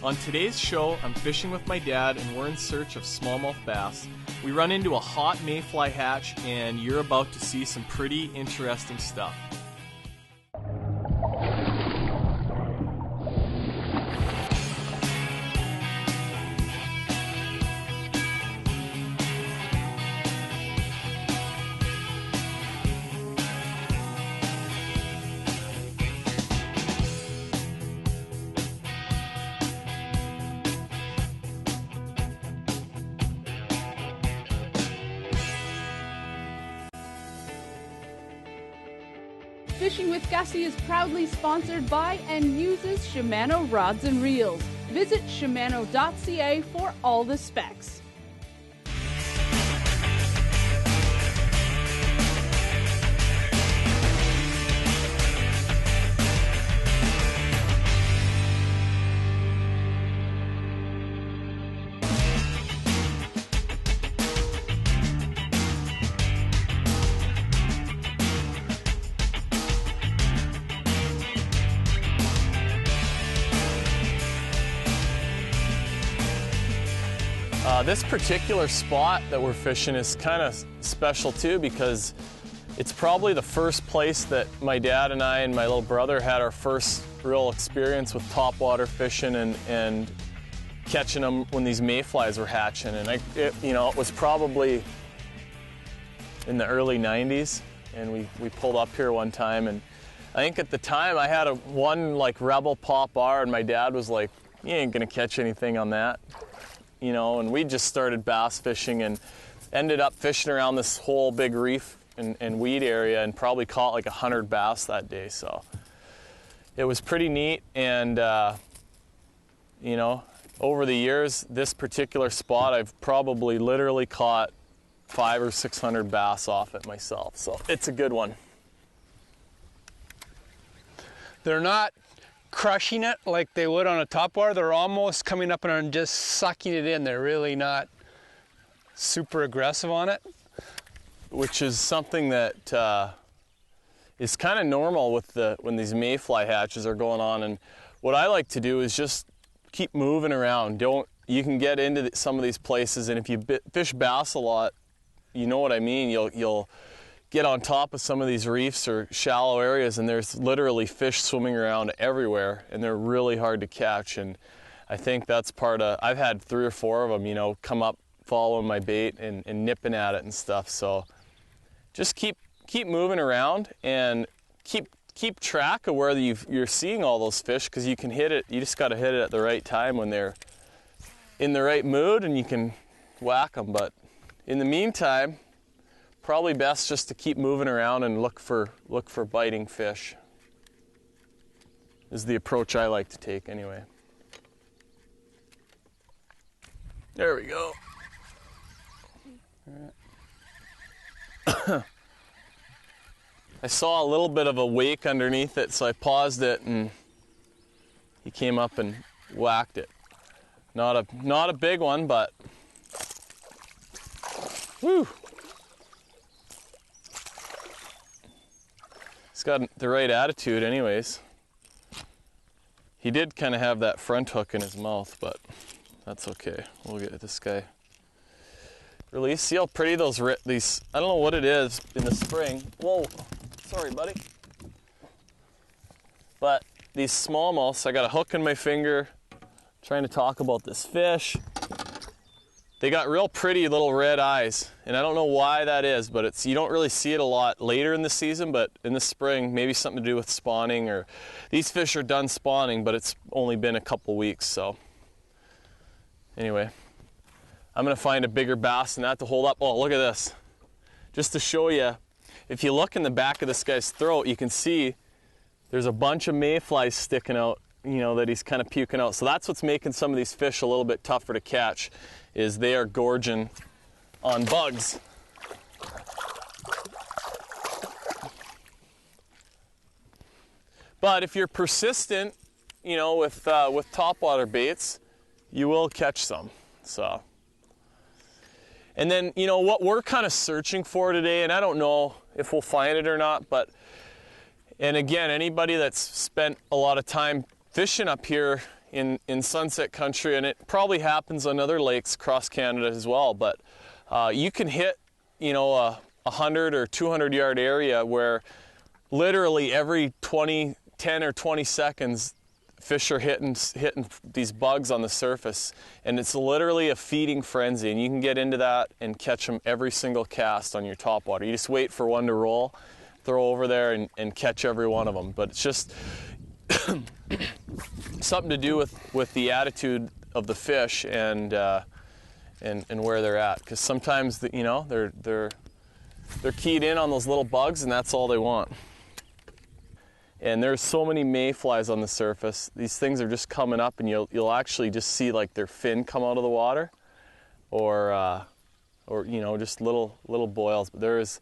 On today's show, I'm fishing with my dad and we're in search of smallmouth bass. We run into a hot mayfly hatch and you're about to see some pretty interesting stuff. Fishing with Gussy is proudly sponsored by and uses Shimano rods and reels. Visit Shimano.ca for all the specs. This particular spot that we're fishing is kind of special too because it's probably the first place that my dad and I and my little brother had our first real experience with topwater fishing and catching them when these mayflies were hatching. And it was probably in the early 90s, and we pulled up here one time, and I think at the time I had one like Rebel Pop R, and my dad was like, "You ain't gonna catch anything on that." And we just started bass fishing and ended up fishing around this whole big reef and weed area and probably caught like 100 bass that day. So it was pretty neat. And, over the years, this particular spot, I've probably literally caught 500 or 600 bass off it myself. So it's a good one. They're not crushing it like they would on a topwater. They're almost coming up and just sucking it in. They're really not super aggressive on it. Which is something that is kind of normal with when these mayfly hatches are going on. And what I like to do is just keep moving around. You can get into some of these places, and if you fish bass a lot, you know what I mean. You'll get on top of some of these reefs or shallow areas, and there's literally fish swimming around everywhere, and they're really hard to catch. And I think that's I've had 3 or 4 of them, come up following my bait and nipping at it and stuff. So just keep moving around and keep track of where you're seeing all those fish, because you can hit it. You just got to hit it at the right time when they're in the right mood, and you can whack them. But in the meantime, probably best just to keep moving around and look for biting fish is the approach I like to take anyway. There we go. I saw a little bit of a wake underneath it, so I paused it, and he came up and whacked it. Not a big one, but whew. He's got the right attitude anyways. He did kind of have that front hook in his mouth, but that's okay. We'll get this guy released. See how pretty these, I don't know what it is in the spring. Whoa, sorry buddy. But these smallmouths, I got a hook in my finger, trying to talk about this fish. They got real pretty little red eyes, and I don't know why that is, but you don't really see it a lot later in the season, but in the spring, maybe something to do with spawning, or these fish are done spawning, but it's only been a couple weeks. So anyway, I'm gonna find a bigger bass than that to hold up. Oh, look at this. Just to show you, if you look in the back of this guy's throat, you can see there's a bunch of mayflies sticking out, that he's kind of puking out. So that's what's making some of these fish a little bit tougher to catch, is they are gorging on bugs. But if you're persistent, with topwater baits, you will catch some. So, and then what we're kind of searching for today, and I don't know if we'll find it or not, but, and again, anybody that's spent a lot of time fishing up here, in Sunset Country, and it probably happens on other lakes across Canada as well, but you can hit, you know, a 100 or 200 yard area where literally every 10 or 20 seconds fish are hitting these bugs on the surface, and it's literally a feeding frenzy, and you can get into that and catch them every single cast on your topwater. You just wait for one to roll, throw over there and catch every one of them. But it's just something to do with the attitude of the fish and where they're at, because sometimes you know they're keyed in on those little bugs, and that's all they want. And there's so many mayflies on the surface. These things are just coming up, and you'll actually just see like their fin come out of the water, or you know, just little boils. But there is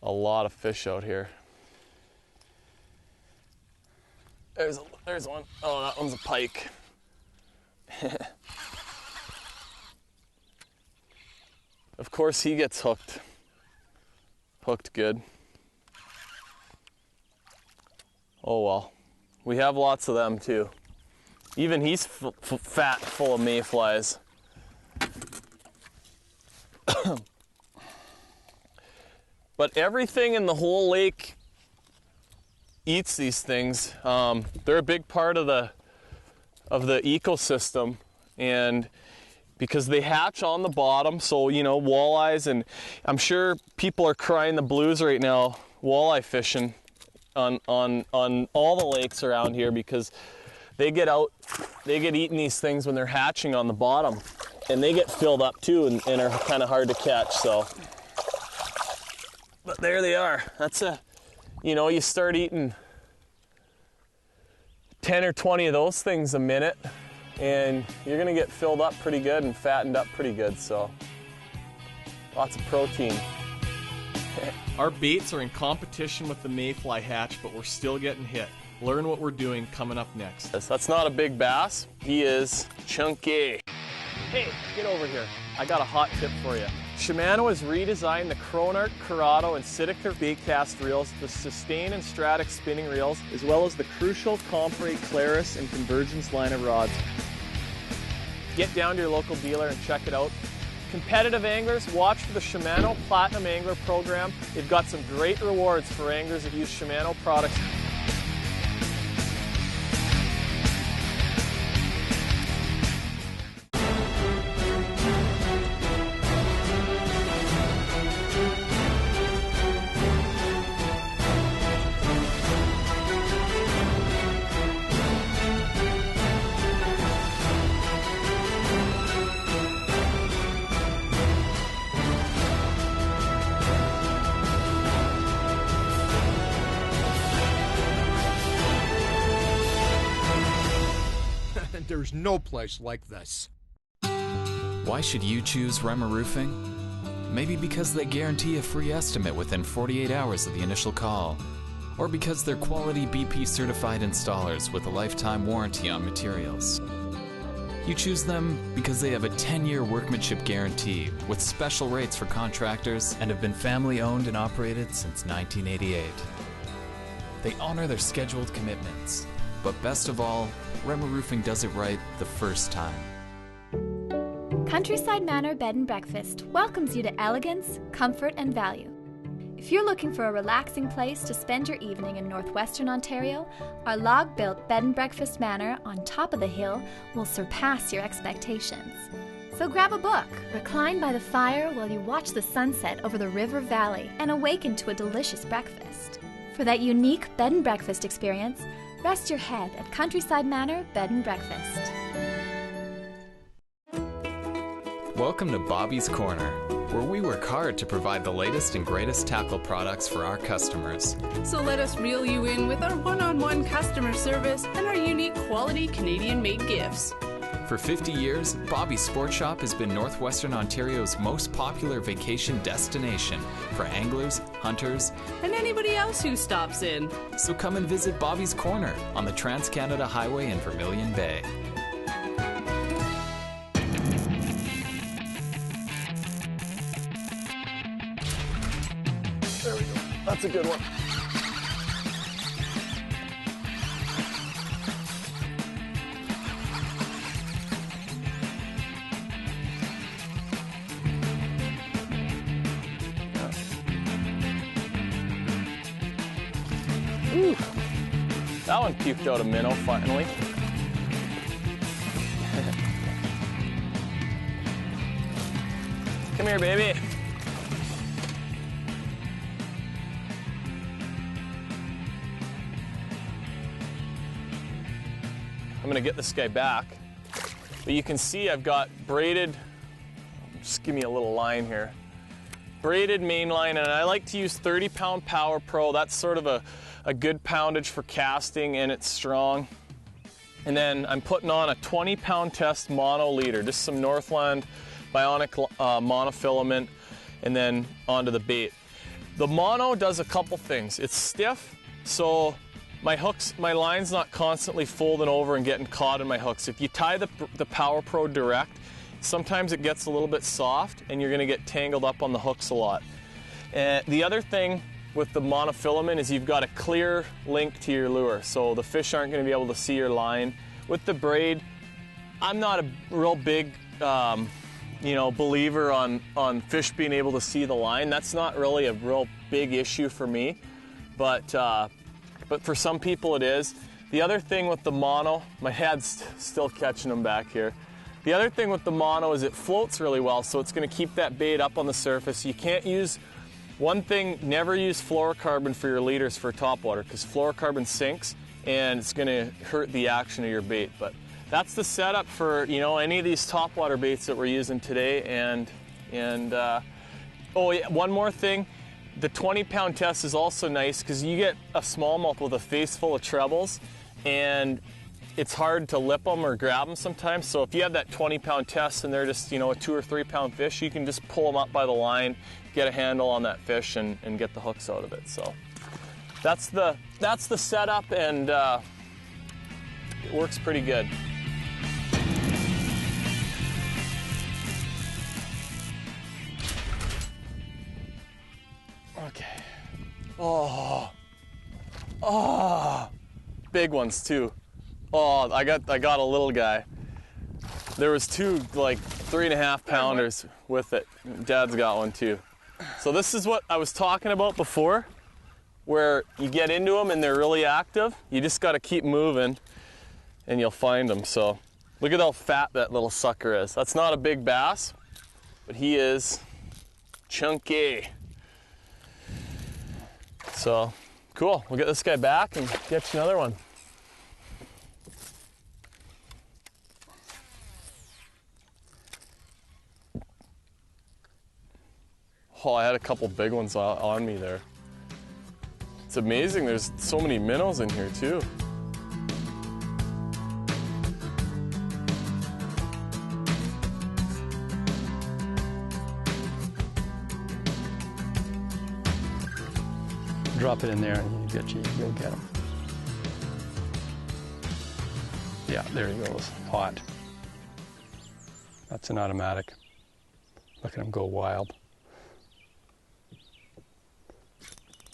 a lot of fish out here. There's one. Oh, that one's a pike. Of course, he gets hooked. Hooked good. Oh well, we have lots of them too. Even he's fat, full of mayflies. But everything in the whole lake eats these things. They're a big part of the ecosystem, and because they hatch on the bottom, so you know, walleyes, and I'm sure people are crying the blues right now walleye fishing on all the lakes around here, because they get eaten these things when they're hatching on the bottom, and they get filled up too and are kind of hard to catch. So, but there they are. That's you know, you start eating 10 or 20 of those things a minute, and you're gonna get filled up pretty good and fattened up pretty good. So lots of protein. Our baits are in competition with the mayfly hatch, but we're still getting hit. Learn what we're doing coming up next. That's not a big bass. He is chunky. Hey, get over here. I got a hot tip for you. Shimano has redesigned the Cronarch, Curado, and Sidecar baitcast reels, the Sustain and Stratic spinning reels, as well as the crucial Compre, Claris, and Convergence line of rods. Get down to your local dealer and check it out. Competitive anglers, watch for the Shimano Platinum Angler Program. They've got some great rewards for anglers that use Shimano products. There's no place like this. Why should you choose Rema Roofing? Maybe because they guarantee a free estimate within 48 hours of the initial call. Or because they're quality BP certified installers with a lifetime warranty on materials. You choose them because they have a 10-year workmanship guarantee with special rates for contractors and have been family owned and operated since 1988. They honor their scheduled commitments. But best of all, Rema Roofing does it right the first time. Countryside Manor Bed and Breakfast welcomes you to elegance, comfort, and value. If you're looking for a relaxing place to spend your evening in northwestern Ontario, our log-built bed and breakfast manor on top of the hill will surpass your expectations. So grab a book, recline by the fire while you watch the sunset over the river valley, and awaken to a delicious breakfast. For that unique bed and breakfast experience, rest your head at Countryside Manor Bed and Breakfast. Welcome to Bobby's Corner, where we work hard to provide the latest and greatest tackle products for our customers. So let us reel you in with our one-on-one customer service and our unique quality Canadian-made gifts. For 50 years, Bobby's Sport Shop has been Northwestern Ontario's most popular vacation destination for anglers, hunters, And anybody else who stops in. so come and visit Bobby's Corner on the Trans-Canada Highway in Vermilion Bay. There we go. That's a good one. Whew. That one puked out a minnow finally. Come here, baby. I'm gonna get this guy back. But you can see I've got braided, just give me a little line here. Braided main line, and I like to use 30-pound Power Pro. That's sort of a good poundage for casting, and it's strong. And then I'm putting on a 20-pound test mono leader, just some Northland Bionic monofilament, and then onto the bait. The mono does a couple things. It's stiff, so my line's not constantly folding over and getting caught in my hooks. If you tie the Power Pro direct, sometimes it gets a little bit soft and you're gonna get tangled up on the hooks a lot. And the other thing with the monofilament is you've got a clear link to your lure, so the fish aren't gonna be able to see your line. With the braid, I'm not a real big believer on fish being able to see the line. That's not really a real big issue for me, but for some people it is. The other thing with the mono, my head's still catching them back here. The other thing with the mono is it floats really well, so it's going to keep that bait up on the surface. You can't use, one thing, never use fluorocarbon for your leaders for topwater, because fluorocarbon sinks and it's going to hurt the action of your bait. But that's the setup for any of these topwater baits that we're using today. Oh yeah, one more thing. The 20-pound test is also nice because you get a smallmouth with a face full of trebles, and it's hard to lip them or grab them sometimes. So if you have that 20-pound test and they're just, a 2 or 3 pound fish, you can just pull them up by the line, get a handle on that fish, and get the hooks out of it. So that's the setup, and it works pretty good. Okay. Oh, big ones too. Oh, I got a little guy. There was 2 like 3.5 pounders with it. Dad's got one too. So this is what I was talking about before, where you get into them and they're really active. You just got to keep moving and you'll find them. So look at how fat that little sucker is. That's not a big bass, but he is chunky. So cool, we'll get this guy back and get you another one. Oh, I had a couple big ones on me there. It's amazing, there's so many minnows in here too. Drop it in there and you'll get them. Yeah, there he goes, hot. That's an automatic. Look at him go wild.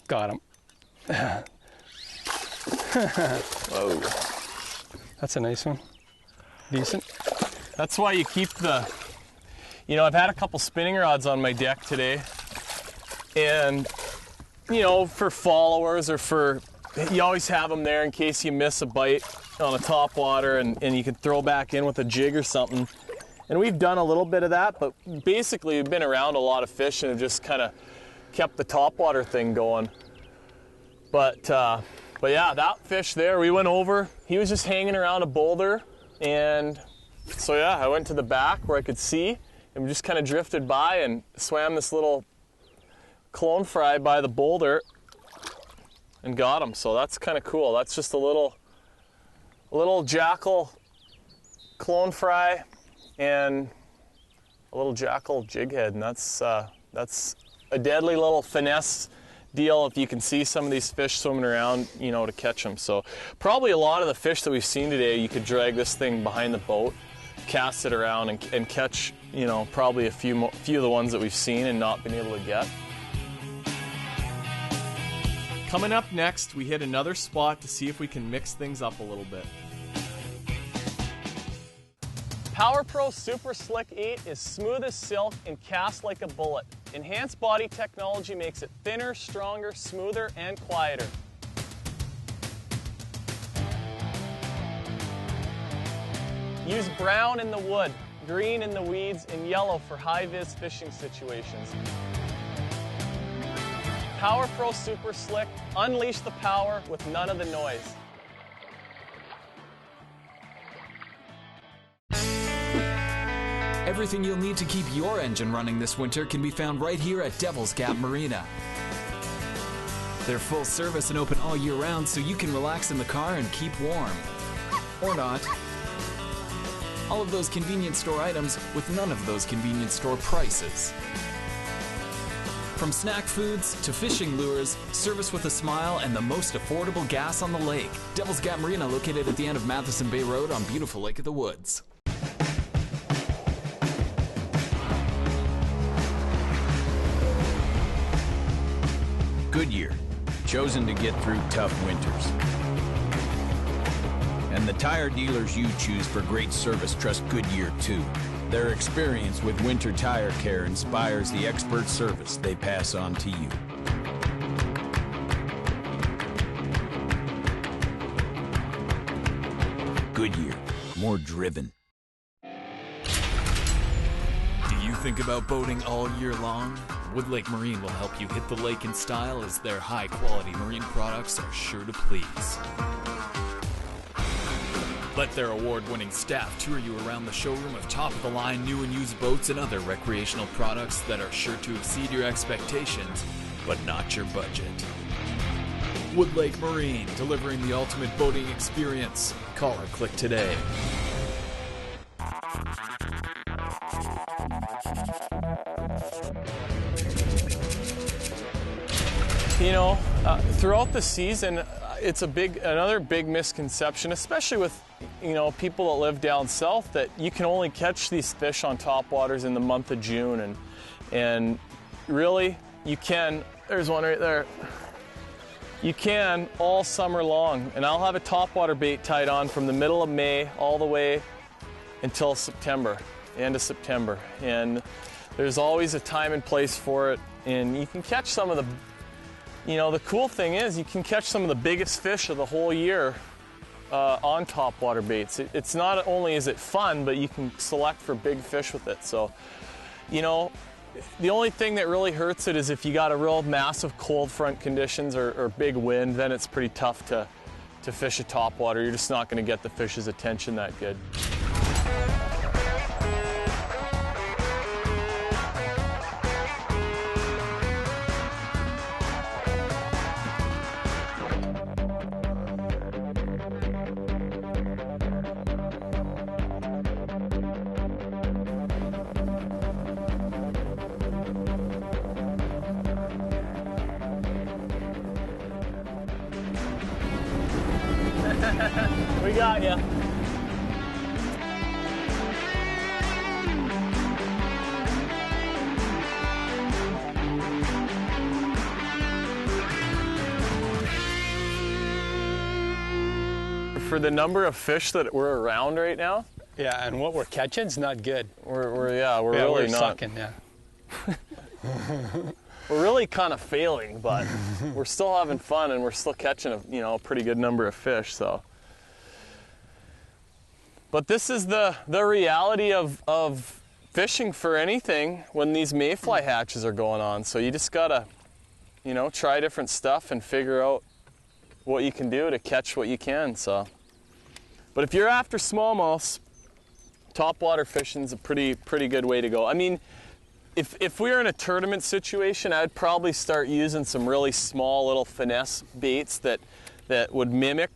Got him. Whoa. That's a nice one. Decent. That's why you keep the, I've had a couple spinning rods on my deck today, and for followers or you always have them there in case you miss a bite on a topwater, and you can throw back in with a jig or something. And we've done a little bit of that, but basically we've been around a lot of fish and have just kind of kept the topwater thing going. But yeah, that fish there, we went over, he was just hanging around a boulder, and so yeah, I went to the back where I could see, and we just kind of drifted by and swam this little clone fry by the boulder and got him. So that's kind of cool. That's just a little jackal clone fry and a little jackal jig head, and that's a deadly little finesse deal if you can see some of these fish swimming around, to catch them. So probably a lot of the fish that we've seen today, you could drag this thing behind the boat, cast it around, and catch, probably a few of the ones that we've seen and not been able to get. Coming up next, we hit another spot to see if we can mix things up a little bit. Power Pro Super Slick 8 is smooth as silk and casts like a bullet. Enhanced body technology makes it thinner, stronger, smoother, and quieter. Use brown in the wood, green in the weeds, and yellow for high-vis fishing situations. Power Pro Super Slick, unleash the power with none of the noise. Everything you'll need to keep your engine running this winter can be found right here at Devil's Gap Marina. They're full service and open all year round, so you can relax in the car and keep warm. Or not. All of those convenience store items with none of those convenience store prices. From snack foods to fishing lures, service with a smile, and the most affordable gas on the lake. Devil's Gap Marina, located at the end of Matheson Bay Road on beautiful Lake of the Woods. Goodyear, chosen to get through tough winters. And the tire dealers you choose for great service trust Goodyear too. Their experience with winter tire care inspires the expert service they pass on to you. Goodyear, more driven. Do you think about boating all year long? Woodlake Marine will help you hit the lake in style, as their high-quality marine products are sure to please. Let their award-winning staff tour you around the showroom of top-of-the-line new and used boats and other recreational products that are sure to exceed your expectations, but not your budget. Woodlake Marine, delivering the ultimate boating experience. Call or click today. You know, throughout the season, it's another big misconception, especially with, you know, people that live down south, that you can only catch these fish on topwaters in the month of June, and really you can. There's one right there. You can all summer long, and I'll have a topwater bait tied on from the middle of May all the way until September, end of September, and there's always a time and place for it, and you can catch some of the. You know, the cool thing is you can catch some of the biggest fish of the whole year on topwater baits. It's not only is it fun, but you can select for big fish with it. So, you know, the only thing that really hurts it is if you got a real massive cold front conditions or big wind, then it's pretty tough to fish a topwater. You're just not going to get the fish's attention that good. We got ya. For the number of fish that we're around right now. Yeah, and what we're catching's not good. We're really not sucking, yeah. We're really kind of failing, but we're still having fun, and we're still catching a pretty good number of fish. So, but this is the reality of fishing for anything when these mayfly hatches are going on. So you just gotta, try different stuff and figure out what you can do to catch what you can. So, but if you're after smallmouths, topwater fishing's a pretty good way to go. I mean, if we were in a tournament situation, I'd probably start using some really small little finesse baits that would mimic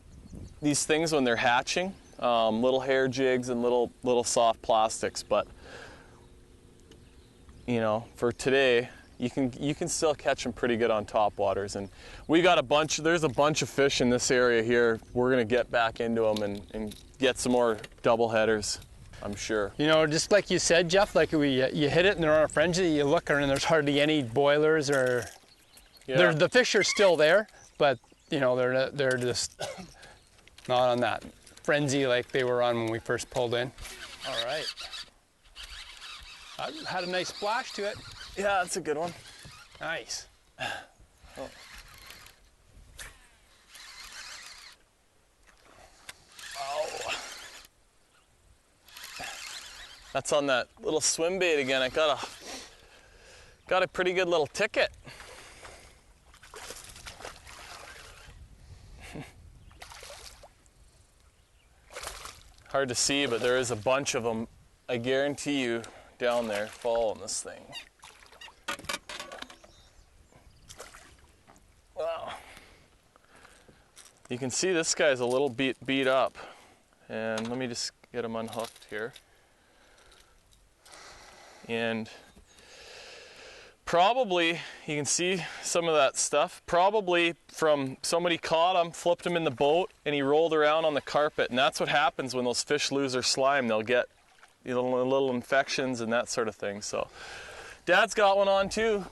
these things when they're hatching, little hair jigs and little soft plastics. But for today, you can still catch them pretty good on topwaters. And we got there's a bunch of fish in this area here. We're gonna get back into them and get some more double headers, I'm sure. Just like you said, Jeff, like you hit it and they're on a frenzy, you look and there's hardly any boilers or... Yeah. The fish are still there, but they're just not on that frenzy like they were on when we first pulled in. All right. I had a nice splash to it. Yeah, that's a good one. Nice. Oh. That's on that little swim bait again. I got a pretty good little ticket. Hard to see, but there is a bunch of them, I guarantee you, down there following this thing. Wow. You can see this guy's a little beat up. And let me just get him unhooked here. And probably, you can see some of that stuff, probably from somebody caught him, flipped him in the boat, and he rolled around on the carpet. And that's what happens when those fish lose their slime. They'll get little infections and that sort of thing. So Dad's got one on too.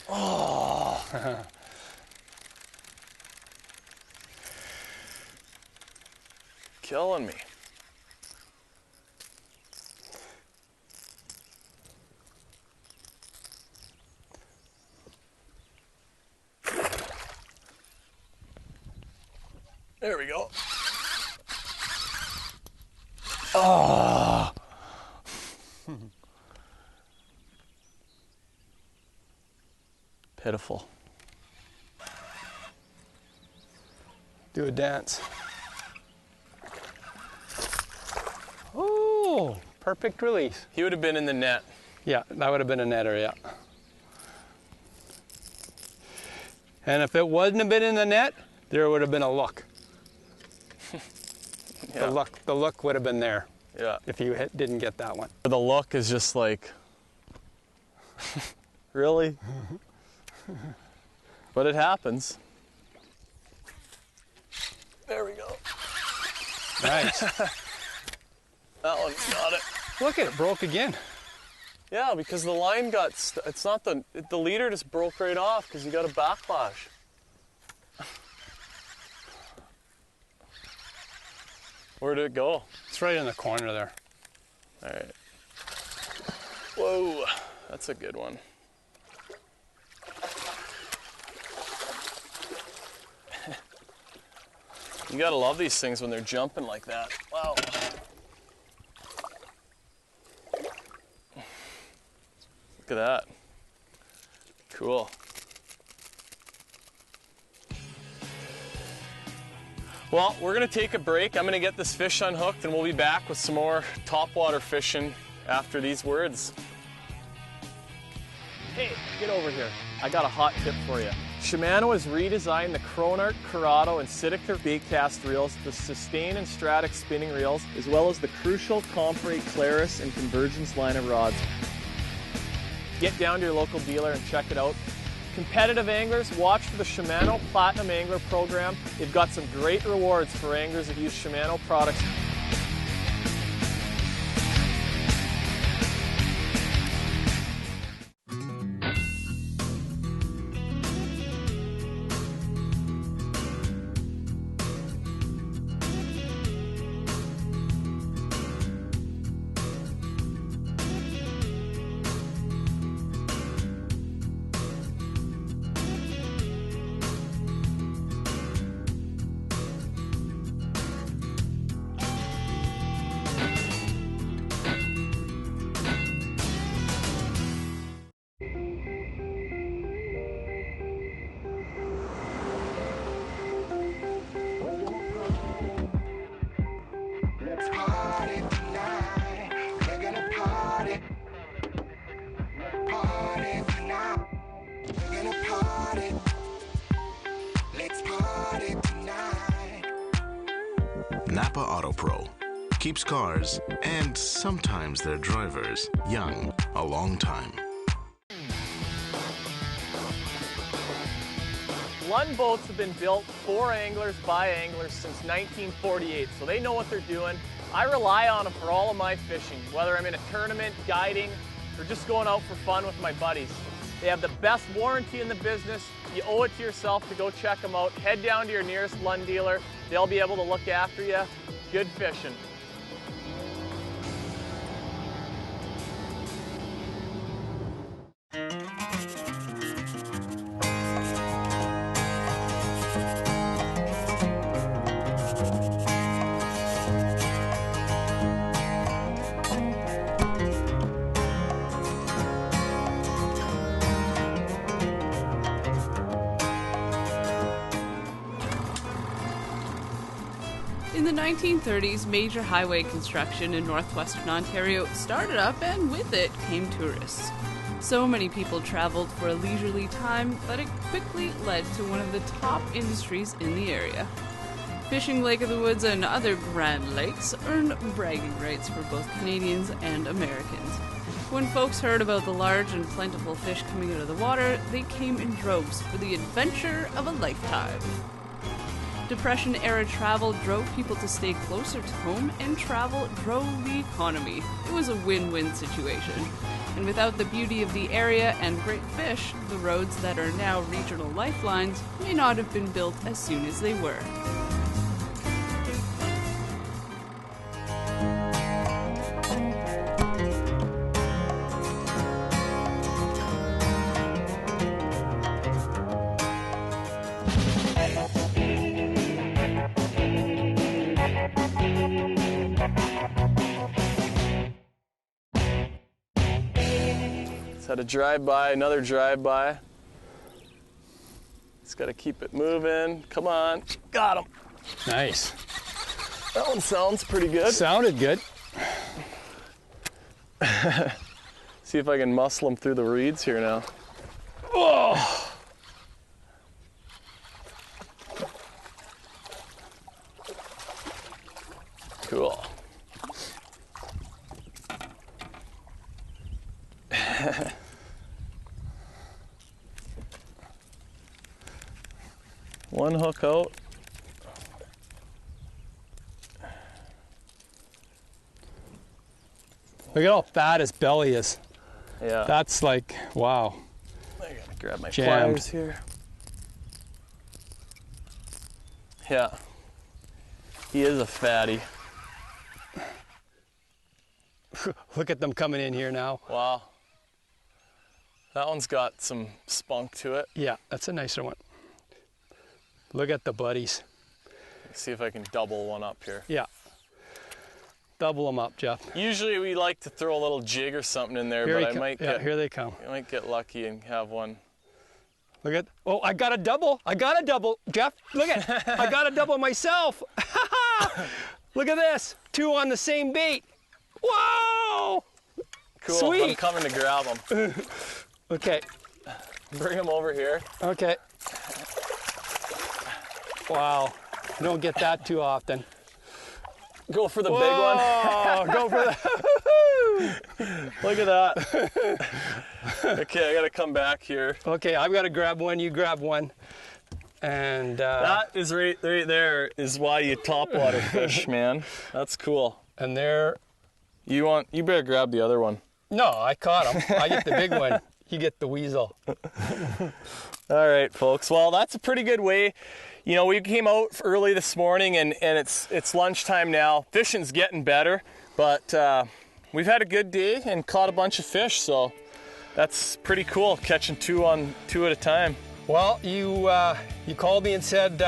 Oh. Killing me. There we go. Oh. Pitiful. Do a dance. Oh, perfect release. He would have been in the net. Yeah, that would have been a netter, yeah. And if it wouldn't have been in the net, there would have been a look. Yeah. The look would have been there. Yeah. If you didn't get that one. The look is just like, really? But it happens. There we go. Nice. That one got it. Look at it, broke again. Yeah, because the line got, it's not the leader just broke right off because you got a backlash. Where'd it go? It's right in the corner there. All right. Whoa, that's a good one. You gotta love these things when they're jumping like that. Wow. Look at that. Cool. Well, we're gonna take a break. I'm gonna get this fish unhooked and we'll be back with some more topwater fishing after these words. Hey, get over here. I got a hot tip for you. Shimano has redesigned the Cronart, Corrado, and Sidecar baitcast reels, the Sustain and Stratic spinning reels, as well as the crucial Compre, Claris, and Convergence line of rods. Get down to your local dealer and check it out. Competitive anglers, watch for the Shimano Platinum Angler Program. They've got some great rewards for anglers that use Shimano products. Napa Auto Pro keeps cars and sometimes their drivers young a long time. Lund boats have been built for anglers by anglers since 1948, so they know what they're doing. I rely on them for all of my fishing, whether I'm in a tournament, guiding, or just going out for fun with my buddies. They have the best warranty in the business. You owe it to yourself to go check them out. Head down to your nearest Lund dealer. They'll be able to look after you. Good fishing. 1930s, major highway construction in northwestern Ontario started up, and with it came tourists. So many people traveled for a leisurely time that it quickly led to one of the top industries in the area. Fishing Lake of the Woods and other Grand Lakes earned bragging rights for both Canadians and Americans. When folks heard about the large and plentiful fish coming out of the water, they came in droves for the adventure of a lifetime. Depression-era travel drove people to stay closer to home, and travel drove the economy. It was a win-win situation. And without the beauty of the area and great fish, the roads that are now regional lifelines may not have been built as soon as they were. Had a drive-by, another drive-by. Just got to keep it moving. Come on. Got him. Nice. That one sounds pretty good. Sounded good. See if I can muscle him through the reeds here now. Oh! Cool. One hook out. Look at how fat his belly is. Yeah. That's like, wow. I gotta grab my Jammed. pliers here. Yeah. He is a fatty. Look at them coming in here now. Wow. That one's got some spunk to it. Yeah, that's a nicer one. Look at the buddies. Let's see if I can double one up here. Yeah. Double them up, Jeff. Usually we like to throw a little jig or something in there, Here but he I might yeah, get here they come. I might get lucky and have one. Look at, oh, I got a double. I got a double, Jeff. Look at, I got a double myself. Look at this. Two on the same bait. Whoa! Cool. Sweet. I'm coming to grab them. Okay. Bring them over here. Okay. Wow. You don't get that too often. Go for the big one. Oh, go for the. Look at that. Okay, I gotta come back here. Okay, I've got to grab one. You grab one. And that is right there is why you topwater fish, man. That's cool. And there. You better grab the other one. No, I caught him. I get the big one. You get the weasel. All right, folks. Well, that's a pretty good way. You know, we came out early this morning, and it's lunchtime now. Fishing's getting better, but we've had a good day and caught a bunch of fish, so that's pretty cool, catching two at a time. Well, you called me and said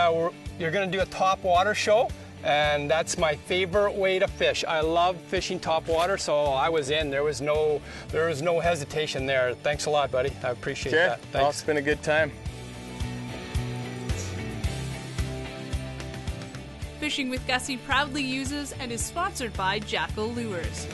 you're going to do a topwater show, and that's my favorite way to fish. I love fishing topwater, so I was in. There was no hesitation there. Thanks a lot, buddy. I appreciate that. Thanks. Well, it's been a good time. Fishing with Gussy proudly uses and is sponsored by Jackal Lures.